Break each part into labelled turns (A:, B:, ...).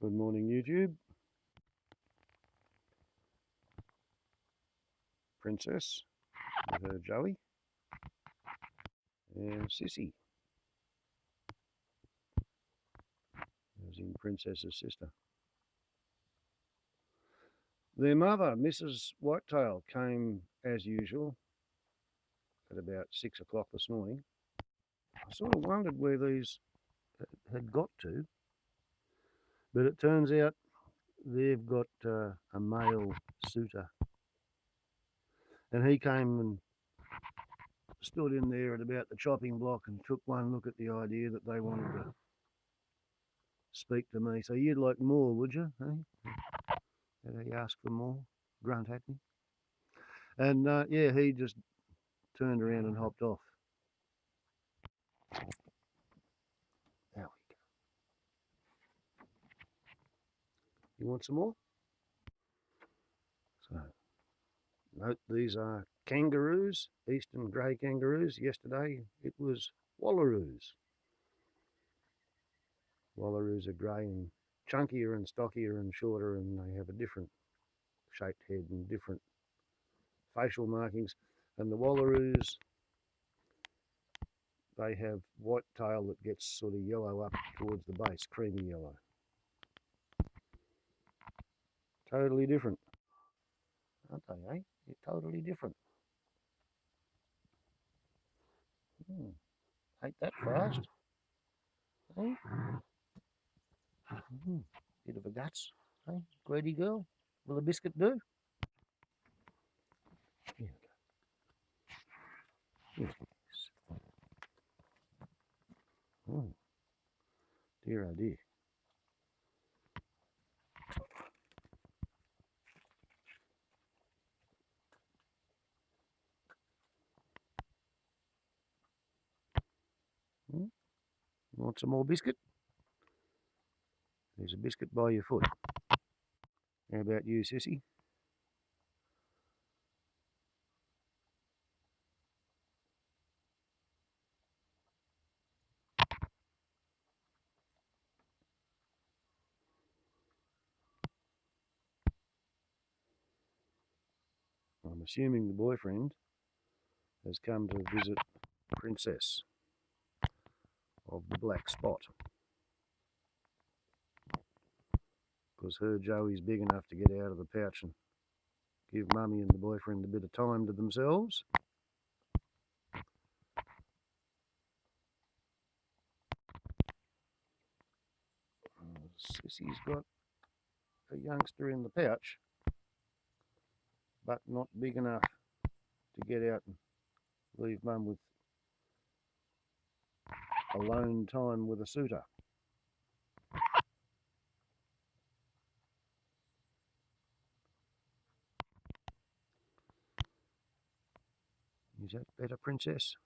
A: Good morning, YouTube. Princess with her Joey and Sissy, as in Princess's sister. Their mother, Mrs Whitetail, came as usual at about 6 o'clock this morning. I sort of wondered where these had got to, but it turns out they've got a male suitor, and he came and stood in there at about the chopping block and took one look at the idea that they wanted to speak to me. So you'd like more, would you? Eh? Did he ask for more? Grunt at me. And yeah, he just turned around and hopped off. There we go. You want some more? So, note these are kangaroos, eastern grey kangaroos. Yesterday it was wallaroos. Wallaroos are grey and chunkier and stockier and shorter, and they have a different shaped head and different facial markings. And the wallaroos, they have white tail that gets sort of yellow up towards the base, creamy yellow. Totally different, aren't they, eh? They're totally different. Ain't that fast, eh? Bit of a guts, eh? Greedy girl. Will a biscuit do? Here we go. Yes. Oh, dear, oh dear. Want some more biscuit? There's a biscuit by your foot. How about you, Sissy? I'm assuming the boyfriend has come to visit Princess of the black spot, because her Joey's big enough to get out of the pouch and give Mummy and the boyfriend a bit of time to themselves. Sissy's got a youngster in the pouch, but not big enough to get out and leave Mum with alone time with a suitor. Is that better, Princess?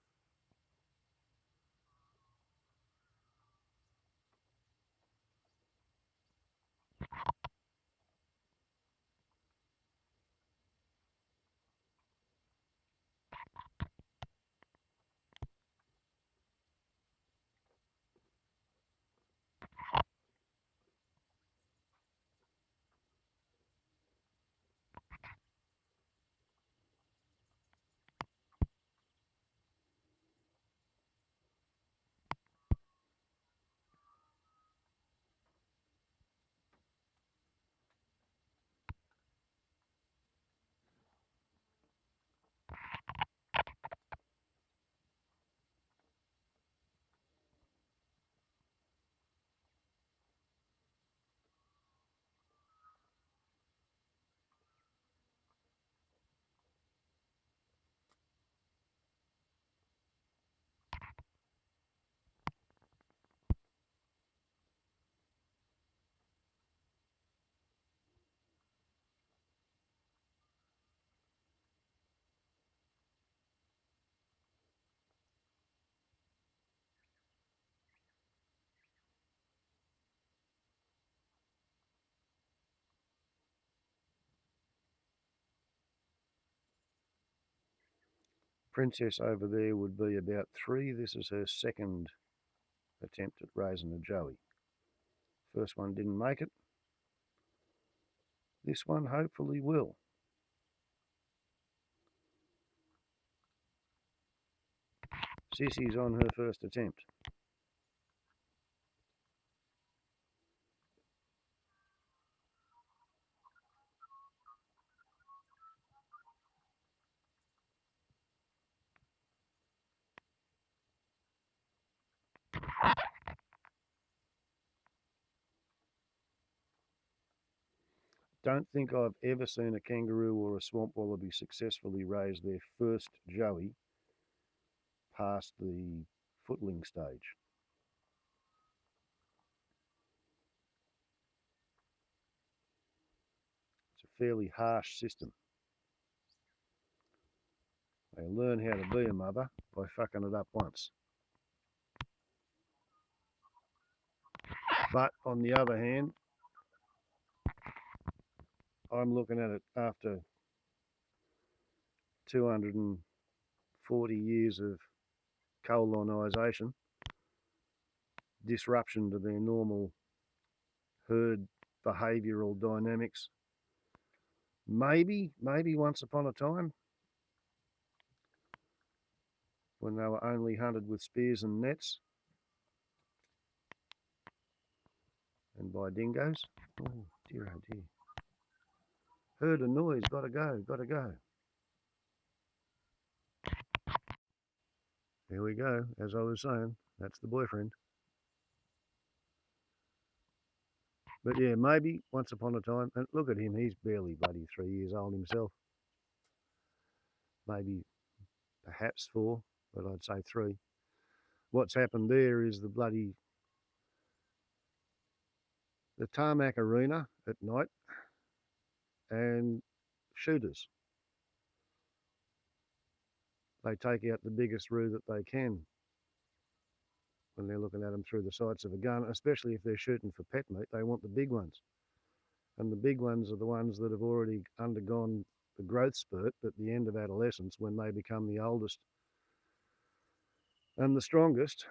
A: Princess over there would be about 3. This is her second attempt at raising a Joey. First one didn't make it. This one hopefully will. Sissy's on her first attempt. Don't think I've ever seen a kangaroo or a swamp wallaby successfully raise their first joey past the footling stage. It's a fairly harsh system. They learn how to be a mother by fucking it up once. But on the other hand, I'm looking at it after 240 years of colonisation, disruption to their normal herd behavioural dynamics. Maybe once upon a time, when they were only hunted with spears and nets and by dingoes. Oh dear, oh dear. Heard a noise, gotta go. Here we go, as I was saying, that's the boyfriend. But yeah, maybe once upon a time, and look at him, he's barely bloody 3 years old himself. Maybe, perhaps 4, but I'd say 3. What's happened there is the Tarmac Arena at night and shooters. They take out the biggest roo that they can when they're looking at them through the sights of a gun, especially if they're shooting for pet meat. They want the big ones. And the big ones are the ones that have already undergone the growth spurt at the end of adolescence when they become the oldest and the strongest.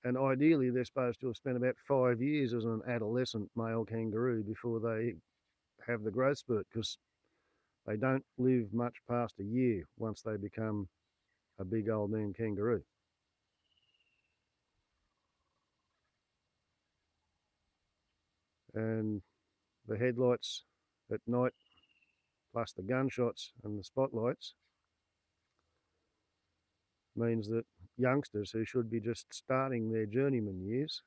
A: And ideally, they're supposed to have spent about 5 years as an adolescent male kangaroo before they have the growth spurt, because they don't live much past a year once they become a big old man kangaroo. And the headlights at night, plus the gunshots and the spotlights, means that youngsters who should be just starting their journeyman years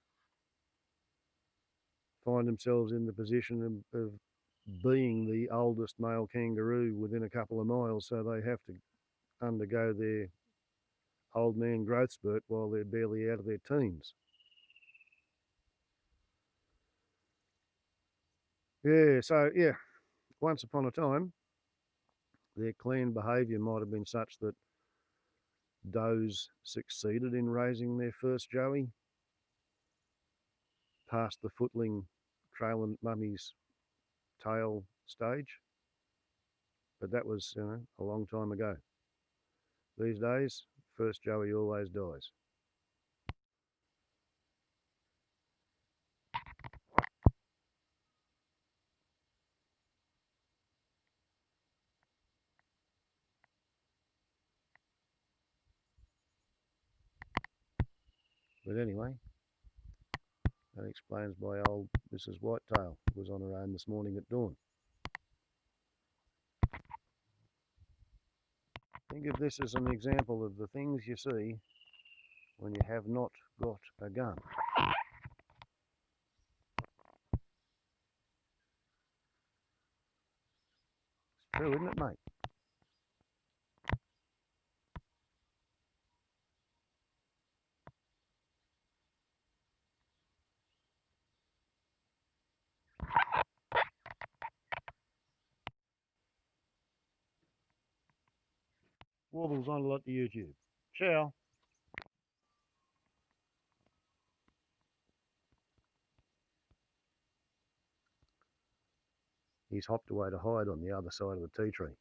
A: find themselves in the position of being the oldest male kangaroo within a couple of miles, so they have to undergo their old man growth spurt while they're barely out of their teens. Yeah, so yeah, once upon a time, their clan behaviour might have been such that does succeeded in raising their first joey past the footling trail and mummy's tail stage, but that was, you know, a long time ago. These days, first joey always dies. But anyway, that explains why old Mrs Whitetail was on her own this morning at dawn. Think of this as an example of the things you see when you have not got a gun. It's true, isn't it, mate? Wobbles on a lot to YouTube. Ciao. He's hopped away to hide on the other side of the tea tree.